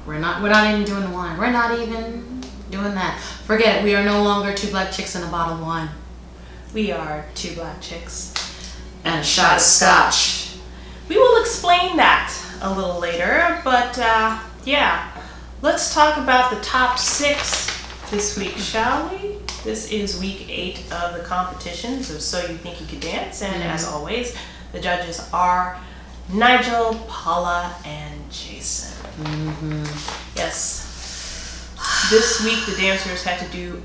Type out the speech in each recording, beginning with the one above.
We're not even doing the wine. We're not even doing that. Forget it. We are no longer 2 black chicks and a bottle of wine. We are 2 black chicks and a shot of scotch. We will explain that a little later, but yeah. Let's talk about the top 6 this week, shall we? This is week 8 of the competitions of So You Think You Could Dance, and as always, the judges are Nigel, Paula, and Jason. Yes. This week, the dancers had to do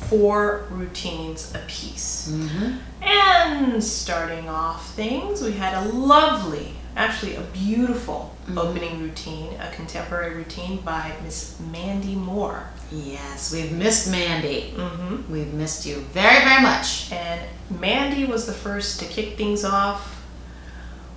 4 routines apiece. And starting off things, we had a lovely, actually a beautiful opening routine, a contemporary routine by Miss Mandy Moore. Yes, we've missed Mandy. We've missed you very, very much. And Mandy was the first to kick things off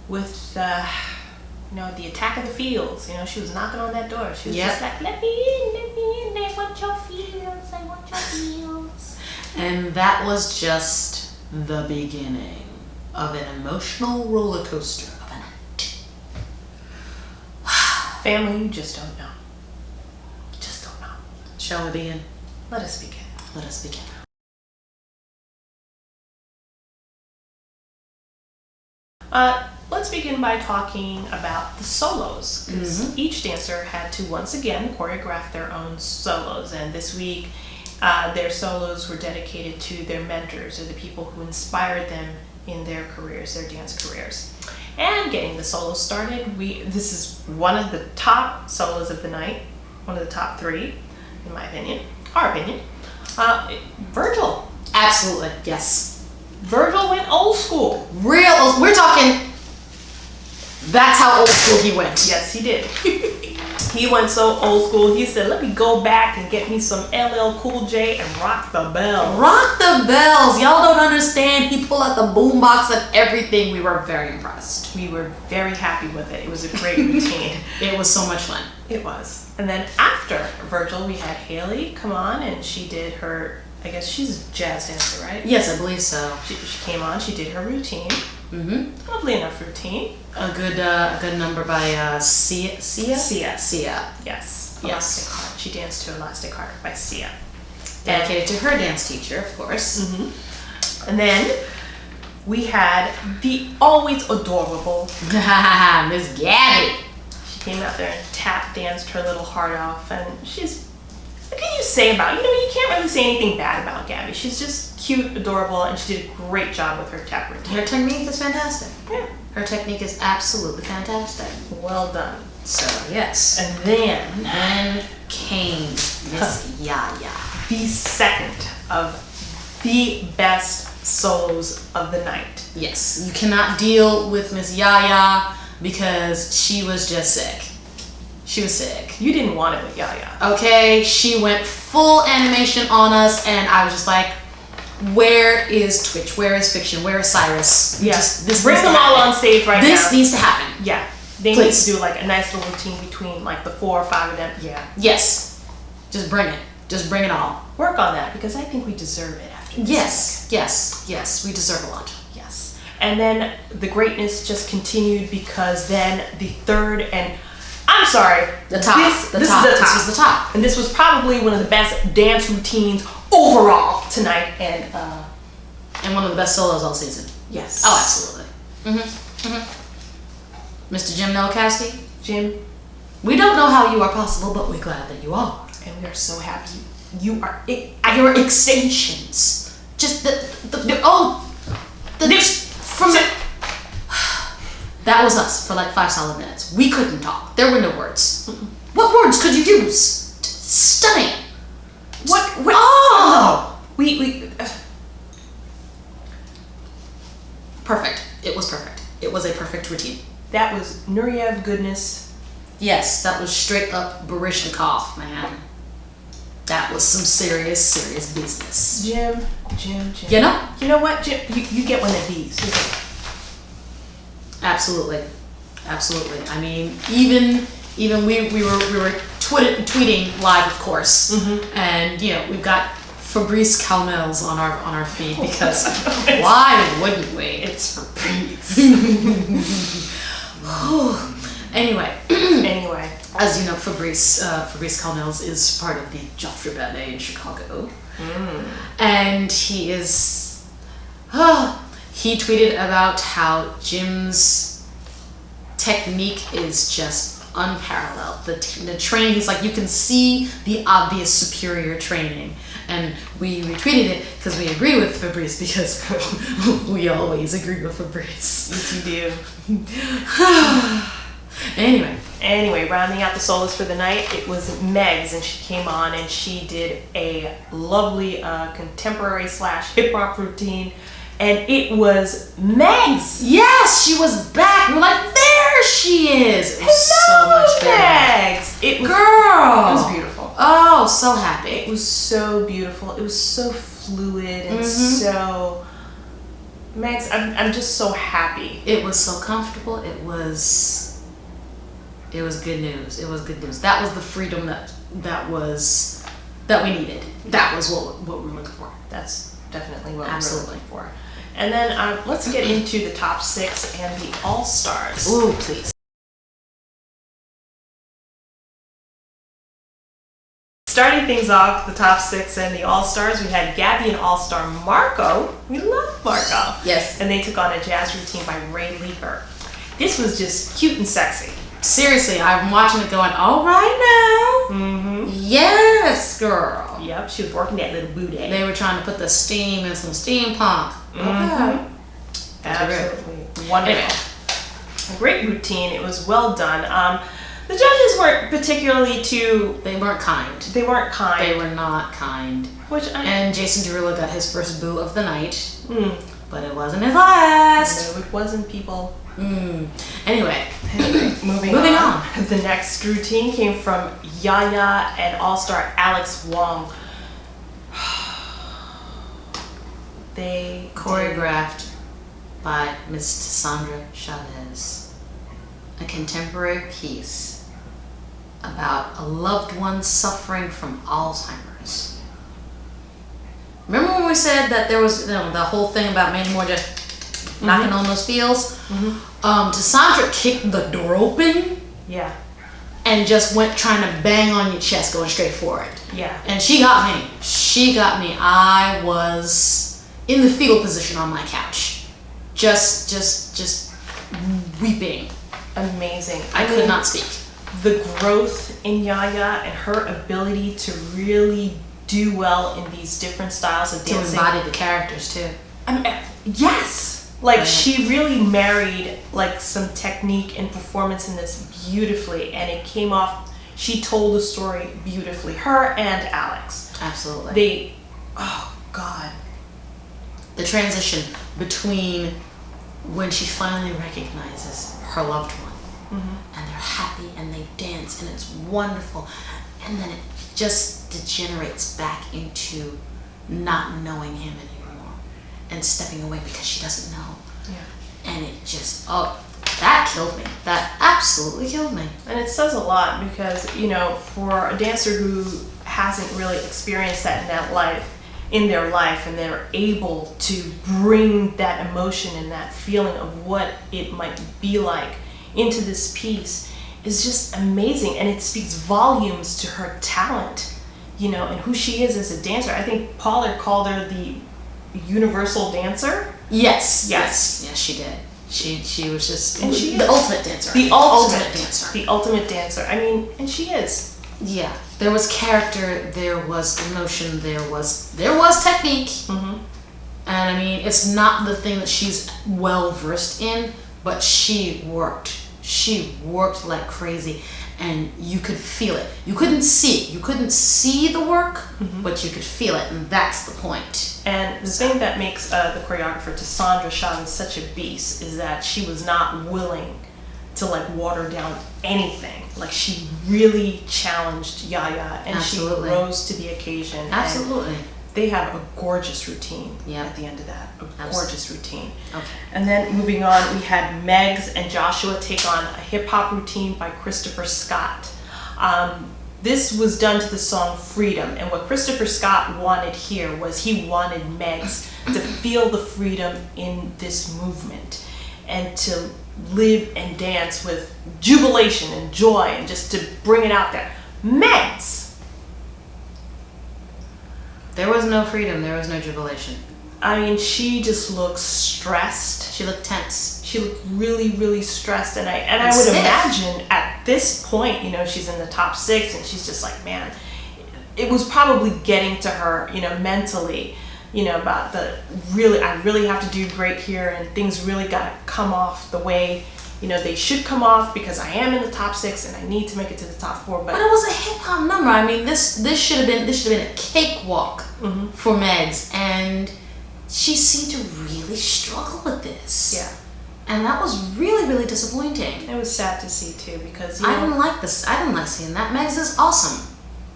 with, the attack of the fields. She was knocking on that door. She was just like, let me in, I want your fields, I want your fields. And that was just the beginning of an emotional roller coaster of a night. Family, you just don't know. Just don't know. Shall we begin? Let us begin. Let us begin. Let's begin by talking about the solos, because each dancer had to once again choreograph their own solos, and this week their solos were dedicated to their mentors, or the people who inspired them in their careers, their dance careers. And getting the solos started, this is one of the top solos of the night, one of the top 3, in my opinion, our opinion. Virgil. Absolutely, yes. Virgil went old school. We're talking, that's how old school he went. Yes, he did. He went so old school, he said, let me go back and get me some LL Cool J and rock the bells. Rock the bells. Y'all don't understand. He pulled out the boombox and everything. We were very impressed. We were very happy with it. It was a great routine. It was so much fun. It was. And then after Virgil, we had Haley come on, and she did her, I guess she's a jazz dancer, right? Yes, I believe so. She came on, she did her routine. Lovely enough routine. A good number by Sia. Yes. Yes. Elastic Heart. She danced to Elastic Heart by Sia. Dedicated to her dance teacher, of course. And then we had the always adorable Miss Gabi. She came out there and tap danced her little heart off, and what can you say about, you can't really say anything bad about Gabi. She's just cute, adorable, and she did a great job with her tap routine. Her technique is fantastic. Yeah. Her technique is absolutely fantastic. Well done. So, yes. And then came Miss Yaya. The second of the best solos of the night. Yes. You cannot deal with Miss Yaya because she was just sick. She was sick. You didn't want it with Yaya. Okay, she went full animation on us, and I was just like, where is Twitch? Where is Fiction? Where is Cyrus? This bring them all on stage right now. This needs to happen. Yeah. They need to do like a nice little routine between like the 4 or 5 of them. Yeah. Yes. Just bring it. Just bring it all. Work on that, because I think we deserve it after this. Yes. We deserve a lot. Yes. And then the greatness just continued, because then the third and I'm sorry. The top. This was the top. And this was probably one of the best dance routines overall tonight, and one of the best solos all season. Yes. Oh, absolutely. Mr. Jim Nowakowski. Jim, we don't know how you are possible, but we're glad that you are. And we are so happy. You are your extensions. Just that was us for like 5 solid minutes. We couldn't talk. There were no words. What words could you use? Stunning. What? Oh! We Perfect. It was perfect. It was a perfect routine. That was Nureyev goodness. Yes, that was straight up Baryshnikov, man. That was some serious business. Jim. You know? You know what, Jim? You get one of these. Absolutely. I mean, even we were tweeting live, of course, and we've got Fabrice Calmel's on our feed, because why wouldn't we? It's Fabrice. Anyway. as you know, Fabrice Connells is part of the Joffre Ballet in Chicago. And he is, he tweeted about how Jim's technique is just unparalleled. The training, he's like, you can see the obvious superior training. And we retweeted it because we agree with Fabrice, because we always agree with Fabrice. Yes, you do. Anyway, rounding out the solos for the night, it was Megs, and she came on and she did a lovely contemporary / hip hop routine, and it was Megs. Yes, she was back. We're like, there she is. It was Hello, so much better. Megs. It was, Girl, it was beautiful. Oh, so happy. It was so beautiful. It was so fluid and so. Megs, I'm just so happy. It was so comfortable. It was good news. It was good news. That was the freedom that we needed. That was what we were looking for. That's definitely what Absolutely. we were looking for. And then let's get into the top 6 and the All-Stars. Ooh, please. Starting things off, the top 6 and the All-Stars, we had Gabi and All-Star Marco. We love Marco. Yes. And they took on a jazz routine by Ray Leeper. This was just cute and sexy. Seriously, I'm watching it going, all right now. Mm-hmm. Yes, girl. Yep, she was working that little booty. They were trying to put the steam in some steampunk. Mm-hmm. Absolutely. Wonderful. A great routine. It was well done. The judges weren't particularly They weren't kind. They weren't kind. They were not kind. And Jason Derulo got his first boo of the night. But it wasn't his last. No, it wasn't, people. Anyway, moving on. The next routine came from Yaya and All-Star Alex Wong. They choreographed by Miss Sandra Chavez, a contemporary piece about a loved one suffering from Alzheimer's. Remember when we said that there was the whole thing about Mandy Moore just knocking on those feels? Sandra kicked the door open. Yeah. And just went trying to bang on your chest, going straight for it. Yeah. And she got me. I was in the fetal position on my couch, just weeping. Amazing. I could not speak. The growth in Yaya and her ability to really do well in these different styles of dancing. To embody the characters too. Yes. Like she really married like some technique and performance in this beautifully, and it came off. She told the story beautifully. Her and Alex. Absolutely. Oh God. The transition between when she finally recognizes her loved one, and they're happy and they dance and it's wonderful, and then it just degenerates back into not knowing him anymore and stepping away because she doesn't know. Yeah. And it just, that killed me. That absolutely killed me. And it says a lot because, for a dancer who hasn't really experienced that in their life, and they're able to bring that emotion and that feeling of what it might be like into this piece is just amazing, and it speaks volumes to her talent, and who she is as a dancer. I think Pollard called her the universal dancer. Yes, she did. She was just the ultimate dancer. The ultimate dancer. The ultimate dancer. I mean, and she is. Yeah. There was character, there was emotion, there was technique. And I mean, it's not the thing that she's well versed in, but she worked. She worked like crazy, and you could feel it. You couldn't see it. You couldn't see the work, but you could feel it, and that's the point. And the thing that makes the choreographer Sandra Chavez such a beast is that she was not willing to water down anything. She really challenged Yaya, and Absolutely. She rose to the occasion. Absolutely. And they have a gorgeous routine at the end of that. Gorgeous routine. Okay. And then moving on, we had Megs and Joshua take on a hip hop routine by Christopher Scott. This was done to the song Freedom, and what Christopher Scott wanted here was he wanted Megs to feel the freedom in this movement and to live and dance with jubilation and joy and just to bring it out there. Megs. There was no freedom. There was no jubilation. I mean, she just looks stressed. She looked tense. She looked really, really stressed, and I would stiff. imagine at this point, you know, she's in the top 6, and she's just like, man, it was probably getting to her, you know, mentally, you know, about I really have to do great here, and things really got to come off the way, you know, they should come off because I am in the top 6 and I need to make it to the top 4. But it was a hip hop number. I mean, this should have been a cakewalk for Megs, and she seemed to really struggle with this. Yeah. And that was really, really disappointing. It was sad to see too because, you I know, didn't like this. I didn't like seeing that. Megs is awesome.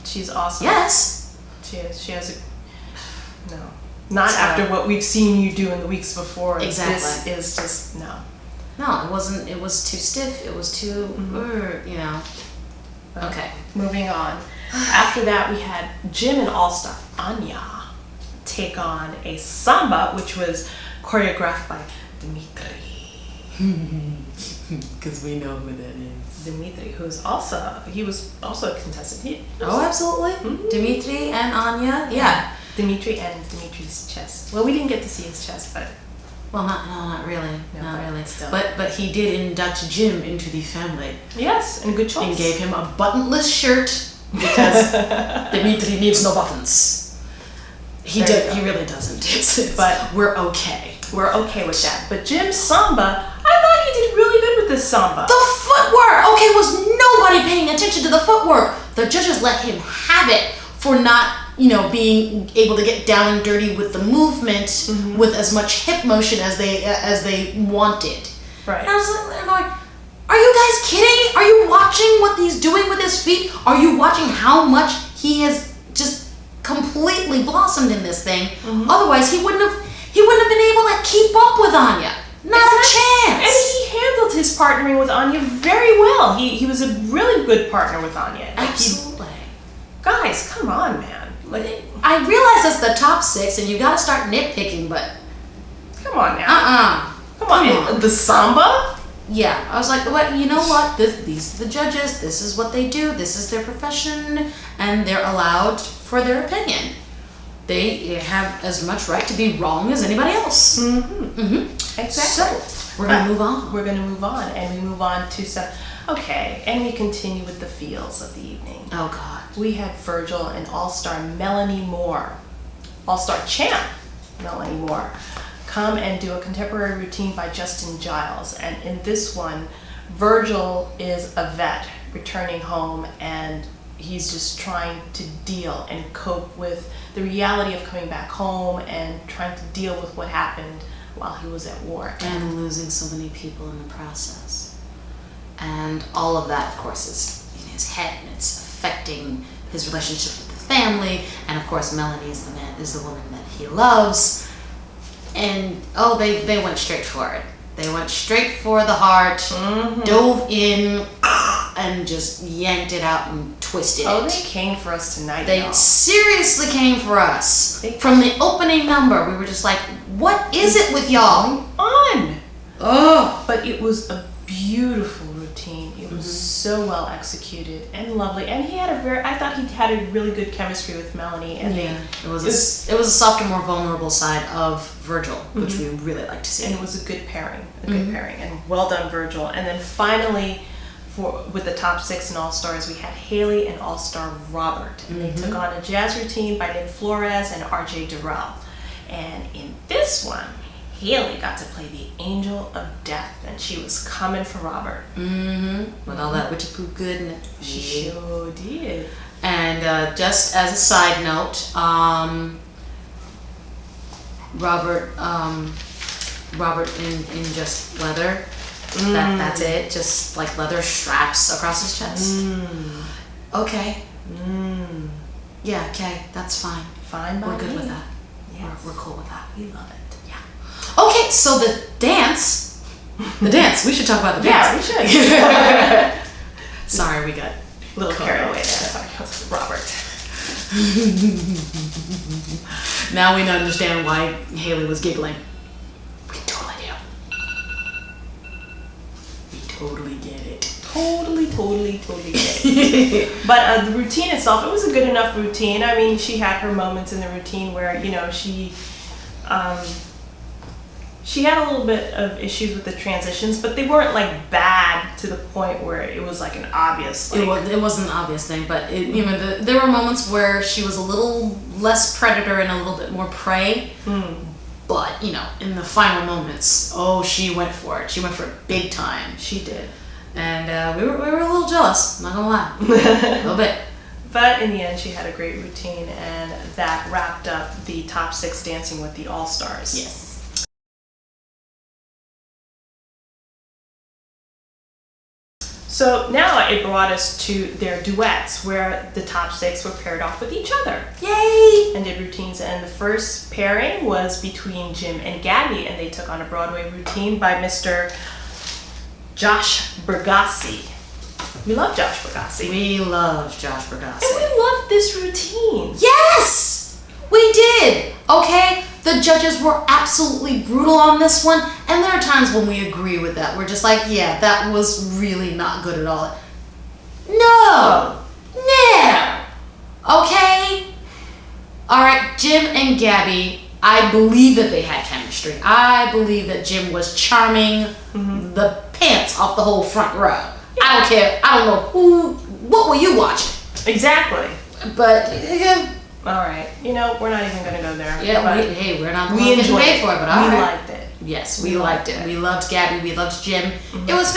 she's awesome. Yes. She has a, no. Not after what we've seen you do in the weeks before. Exactly. This is just, no. No, it wasn't. It was too stiff. It was too, you know. Okay. Moving on. After that, we had Jim and All-Star Anya take on a Samba, which was choreographed by Dimitri. Because we know who that is. Dimitri, he was also a contestant. Oh, absolutely. Dimitri and Anya. Yeah. Dimitri and Dimitri's chest. Well, we didn't get to see his chest, but Well, not really. No, Not but really. still. But he did induct Jim into the family yes, and good choice. and gave him a buttonless shirt because Dimitri needs no buttons. He There you did. go. He really doesn't. But we're okay. we're okay with that. But Jim's Samba, I thought he did really good with this Samba. The footwork. Okay, was nobody paying attention to the footwork? The judges let him have it for not, you know, being able to get down and dirty with the movement with as much hip motion as they wanted. Right. And I was like, they're going, are you guys kidding? Are you watching what he's doing with his feet? Are you watching how much he has just completely blossomed in this thing? Otherwise, he wouldn't have been able to keep up with Anya. Not a chance. And he handled his partnering with Anya very well. He was a really good partner with Anya. Like, Absolutely. guys, come on, man. Like, I realize that's the top 6, and you got to start nitpicking, but come on now. Come on. on. The Samba? yeah, I was like, well, you know what? These are the judges. This is what they do. This is their profession, and they're allowed for their opinion. They have as much right to be wrong as anybody else. Exactly. So we're gonna move on. We're going to move on, and we move on to some. Okay, and we continue with the feels of the evening. Oh God. We had Virgil and All-Star Melanie Moore, All-Star champ Melanie Moore, come and do a contemporary routine by Justin Giles. And in this one, Virgil is a vet returning home, and he's just trying to deal and cope with the reality of coming back home and trying to deal with what happened while he was at war. And losing so many people in the process. And all of that, of course, is in his head, and it's affecting his relationship with the family. And of course, Melanie is the woman that he loves. And they went straight for it. They went straight for the heart, dove in, and just yanked it out and twisted it. Oh, they came for us tonight, They y'all. seriously came for us. From the opening number, we were just like, what is it with y'all? On! Oh. But it was a beautiful routine. It was so well executed and lovely. And I thought he had a really good chemistry with Melanie. And It was a softer, more vulnerable side of Virgil, which we really like to see. and it was a good pairing, and well done, Virgil. And then finally, with the top 6 and All-Stars, we had Haley and All-Star Robert. And they took on a jazz routine by Nick Flores and RJ Durrell. And in this one, Haley got to play the Angel of Death, and she was coming for Robert. With all that witchy poo goodness. She sure did. And just as a side note, Robert in just leather. That's it. Just like leather straps across his chest. Okay. Yeah. Okay. That's fine. Fine by We're good me. with that. Yes. We're cool with that. We love it. Yeah. Okay. So the dance. The dance. We should talk about the dance. Yeah, we should. Sorry, we got A little carried away there. Sorry, Robert. Now we understand why Haley was giggling. We totally do. totally get it. Totally get it. But the routine itself, it was a good enough routine. I mean, she had her moments in the routine where, you know, she had a little bit of issues with the transitions, but they weren't like bad to the point where it was like an obvious. Like, it wasn't an obvious thing, but you know, there were moments where she was a little less predator and a little bit more prey. But you know, in the final moments, she went for it. She went for it big time. she did. And we were a little jealous. Not gonna lie, a little bit. But in the end, she had a great routine, and that wrapped up the top 6 Dancing with the All-Stars. Yes. So now it brought us to their duets, where the top 6 were paired off with each other. Yay! And did routines. And the first pairing was between Jim and Gabi, and they took on a Broadway routine by Mr. Josh Bergassi. We love Josh Bergassi. We love Josh Bergassi. And we love this routine. Yes! We did! Okay? The judges were absolutely brutal on this one, and there are times when we agree with that. We're just like, yeah, that was really not good at all. No! Okay? Alright, Jim and Gabi, I believe that they had chemistry. I believe that Jim was charming the pants off the whole front row. Yeah. I don't care. I don't know what were you watching? Exactly. But all right, you know, we're not even gonna go there. Yeah, we're not. We enjoyed it. For it, but we liked it. Yes, we liked it. We loved Gabi. We loved Jim. It was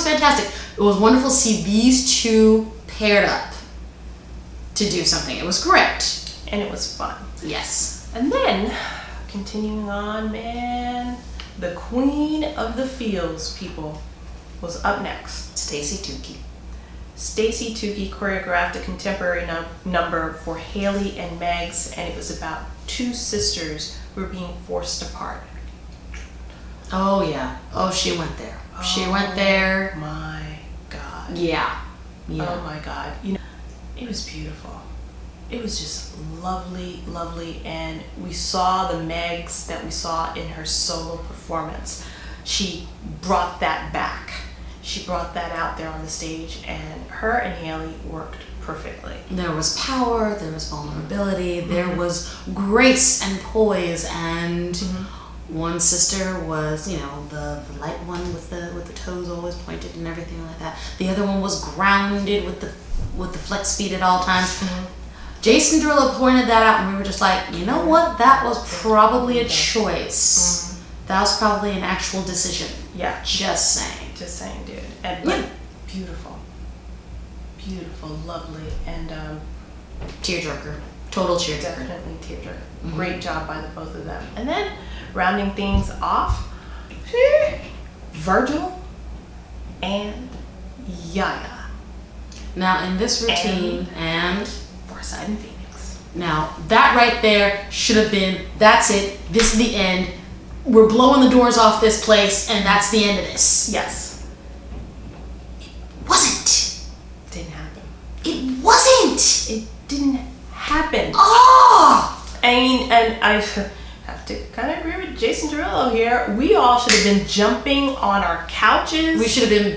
fantastic. It was wonderful to see these two paired up to do something. It was great, and it was fun. Yes. And then, continuing on, man, the queen of the fields, people, was up next. Stacey Tookey. Stacey Tookey choreographed a contemporary number for Haley and Megs, and it was about 2 sisters who were being forced apart. Oh yeah. Oh, she went there. She went there. My God. Yeah. Oh my God. You know, it was beautiful. It was just lovely, lovely, and we saw the Megs that we saw in her solo performance. She brought that back. She brought that out there on the stage, and her and Haley worked perfectly. There was power, there was vulnerability, there was grace and poise, and one sister was, you know, the light one with the toes always pointed and everything like that. The other one was grounded with the flex feet at all times. Jason Derulo pointed that out, and we were just like, you know what? That was probably a choice. That was probably an actual decision. Yeah. Just saying. Just saying, dude. And but beautiful, lovely, and tearjerker, total tearjerker. Definitely tearjerker. Great job by the both of them. And then rounding things off, Virgil and Yaya. Now in this routine and Farside and Phoenix. Now that right there should have been. That's it. This is the end. We're blowing the doors off this place, and that's the end of this. Yes. Wasn't. Didn't happen. It wasn't. It didn't happen. Oh! I mean, and I have to kind of agree with Jason Derulo here. We all should have been jumping on our couches. We should have been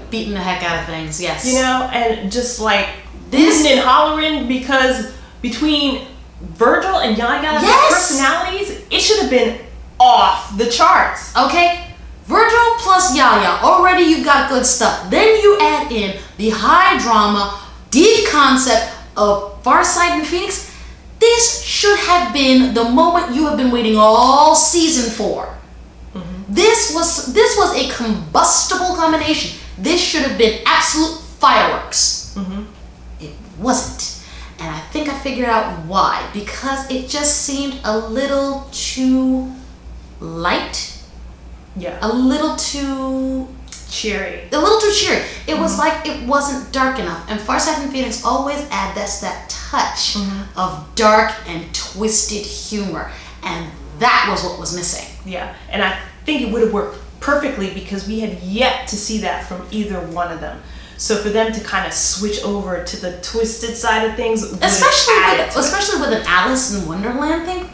beating the heck out of things. Yes. You know, and just like hooting and hollering, because between Virgil and Yaya, their personalities, it should have been off the charts. Okay? Virgil plus Yaya, already you got good stuff. Then you add in the high drama, deep concept of Farside and Phoenix. This should have been the moment you have been waiting all season for. This was a combustible combination. This should have been absolute fireworks. It wasn't. And I think I figured out why. Because it just seemed a little too light. Yeah. A little too cheery. A little too cheery. It was like it wasn't dark enough. And Farside and Phoenix always add that touch of dark and twisted humor. And that was what was missing. Yeah. And I think it would have worked perfectly because we had yet to see that from either one of them. So for them to kind of switch over to the twisted side of things, especially with an Alice in Wonderland thing,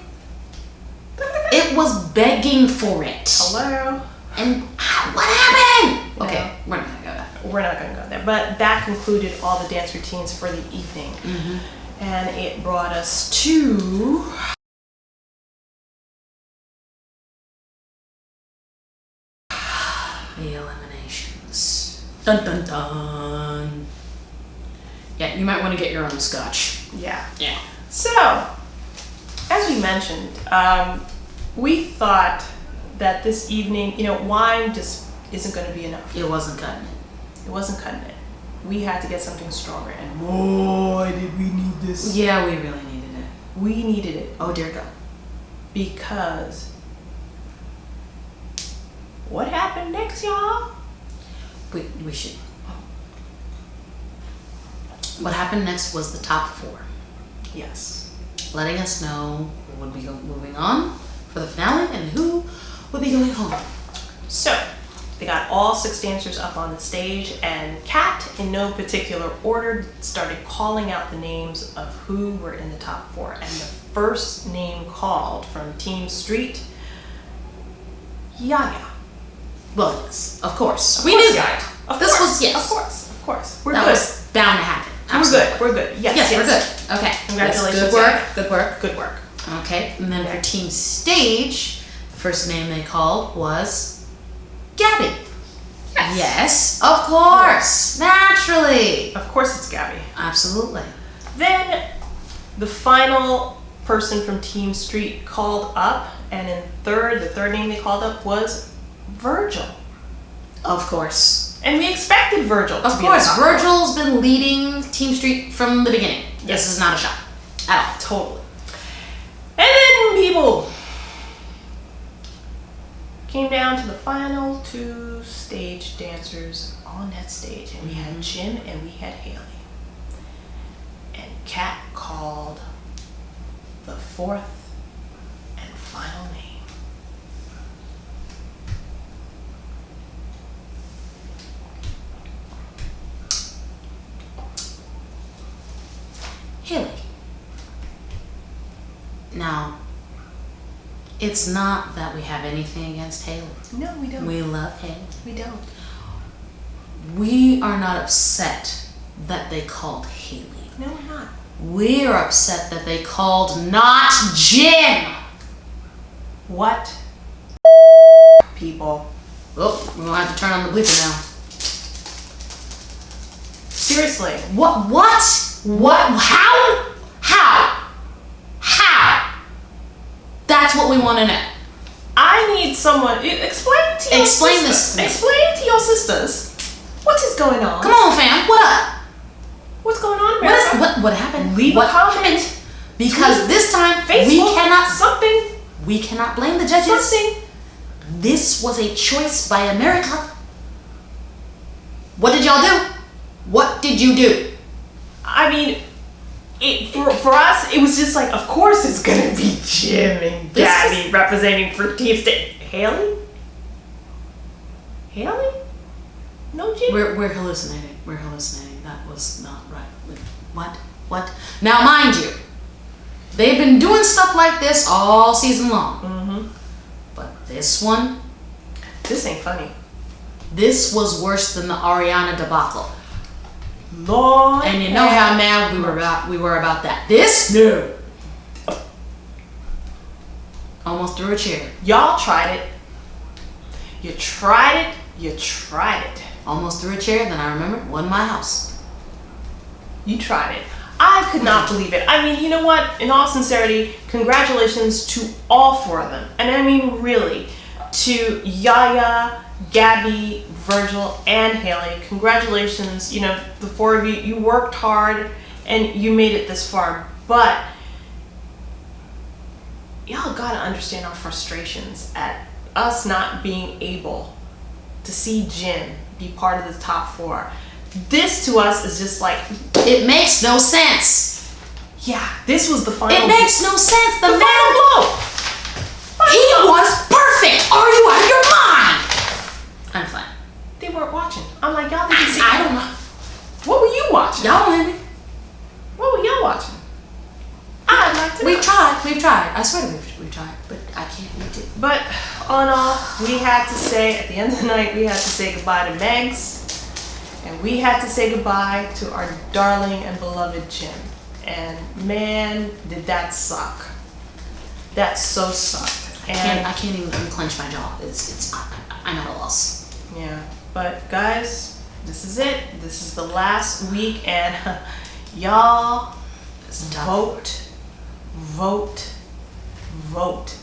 it was begging for it. Hello. And what happened? Okay, we're not. we're not going to go there. But that concluded all the dance routines for the evening. And it brought us to... the eliminations. Dun dun dun. Yeah, you might want to get your own scotch. Yeah. Yeah. So, as we mentioned, we thought that this evening, wine just isn't going to be enough. It wasn't cutting it. It wasn't cutting it. We had to get something stronger, and boy, did we need this. Yeah, we really needed it. We needed it. Oh dear God. Because what happened next, y'all? We should. What happened next was the top 4. Yes. Letting us know who would be moving on for the finale and who would be going home. So, they got all 6 dancers up on the stage, and Kat, in no particular order, started calling out the names of who were in the top 4. And the first name called from Team Street, Yaya. Well, yes, of course. We knew that. Of This course. was, yes. Of course. We're that good. was bound to happen. Absolutely. We're good. Yes, We're good. Okay. Congratulations. Yes, good work. Yaya. Good work. Good work. Okay. And then for Team Stage, the first name they called was Gabi. Yes, of course. Naturally. Of course it's Gabi. Absolutely. Then the final person from Team Street called up, and the third name they called up was Virgil. Of course. And we expected Virgil to be Of course. the top 4. Virgil's been leading Team Street from the beginning. This is not a shock at all. Totally. And then people came down to the final 2 stage dancers on that stage, and we had Jim and we had Haley. And Kat called the 4th and final name. Haley. Now, it's not that we have anything against Haley. No, we don't. We love Haley. We don't. We are not upset that they called Haley. No, we're not. We're upset that they called not Jim. What? People. Oh, we're gonna have to turn on the bleeper now. Seriously. What? How? That's what we want to know. I need someone. Explain to your Explain this sisters. to me. Explain to your sisters. What is going on? Come on, fam. What up? What's going on, America? What happened? Leave what a comment. happened? Because this time Facebook, we cannot blame the judges. something. This was a choice by America. What did y'all do? What did you do? I mean, for us, it was just like, of course it's gonna be Jim and Gabi representing for Team State. Haley? No Jim? We're hallucinating. We're hallucinating. That was not right. What? Now, mind you, they've been doing stuff like this all season long. Mm-hmm. But this one, This ain't funny. this was worse than the Ariana debacle. Lord. And you know how mad we were about that. This? No. Almost threw a chair. Y'all tried it. You tried it. Almost threw a chair, then I remembered, wasn't my house. You tried it. I could not believe it. I mean, you know what? In all sincerity, congratulations to all 4 of them. And I mean, really, to Yaya, Gabi, Virgil, and Haley. Congratulations. You know, the 4 of you, you worked hard and you made it this far. But y'all gotta understand our frustrations at us not being able to see Jin be part of the top 4. This to us is just like, It makes no sense. yeah, this was the final. It makes no sense. the final blow. He was perfect. Are you out of your mind? I'm fine. They weren't watching. I'm like, y'all didn't see. I don't know. What were you watching? Y'all don't hear me. What were y'all watching? I'd like to know. We've tried. I swear we've tried, but I can't read it. But all in all, we had to say, at the end of the night, we had to say goodbye to Megs And we had to say goodbye to our darling and beloved Jim. And man, did that suck. That so sucked. I can't even unclench my jaw. I'm at a loss. Yeah, but guys, this is it. This is the last week, and y'all vote,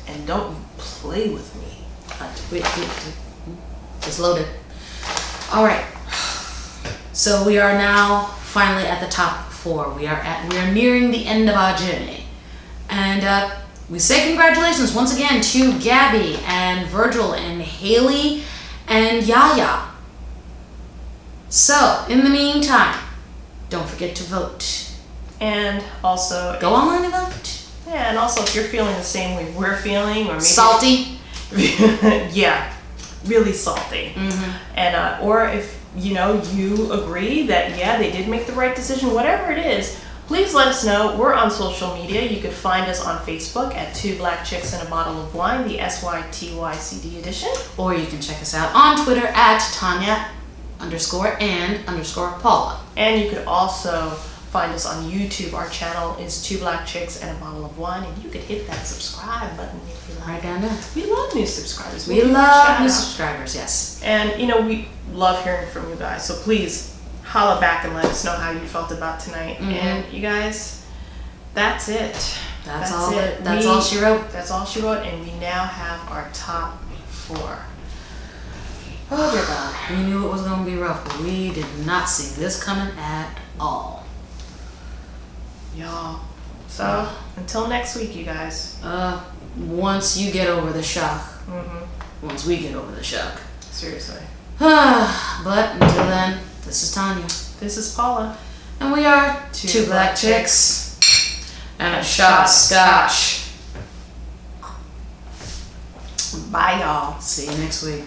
and don't play with me. Wait. It's loaded. All right. So we are now finally at the top 4. We are nearing the end of our journey, and we say congratulations once again to Gabi and Virgil and Haley and Yaya. So in the meantime, don't forget to vote. And also Go online and vote. Yeah, and also if you're feeling the same way we're feeling, or maybe Salty. yeah, really salty. And or if you agree that they did make the right decision, whatever it is, please let us know. We're on social media. You could find us on Facebook at 2 Black Chicks and a Bottle of Wine, the SYTYCD edition. Or you can check us out on Twitter at Tanya_and_Paula. And you could also find us on YouTube. Our channel is 2 Black Chicks and a Bottle of Wine, and you could hit that subscribe button if you like. Right down there. We love new subscribers. We love new subscribers, yes. And we love hearing from you guys. So please holla back and let us know how you felt about tonight. And you guys, that's it. That's all she wrote. That's all she wrote, and we now have our top 4. Oh dear God. We knew it was going to be rough, but we did not see this coming at all. Y'all. So, until next week, you guys. Once you get over the shock. Once we get over the shock. Seriously. But until then, this is Tanya. This is Paula. And we are 2 Black Chicks and a shot of scotch. Bye, y'all. See you next week.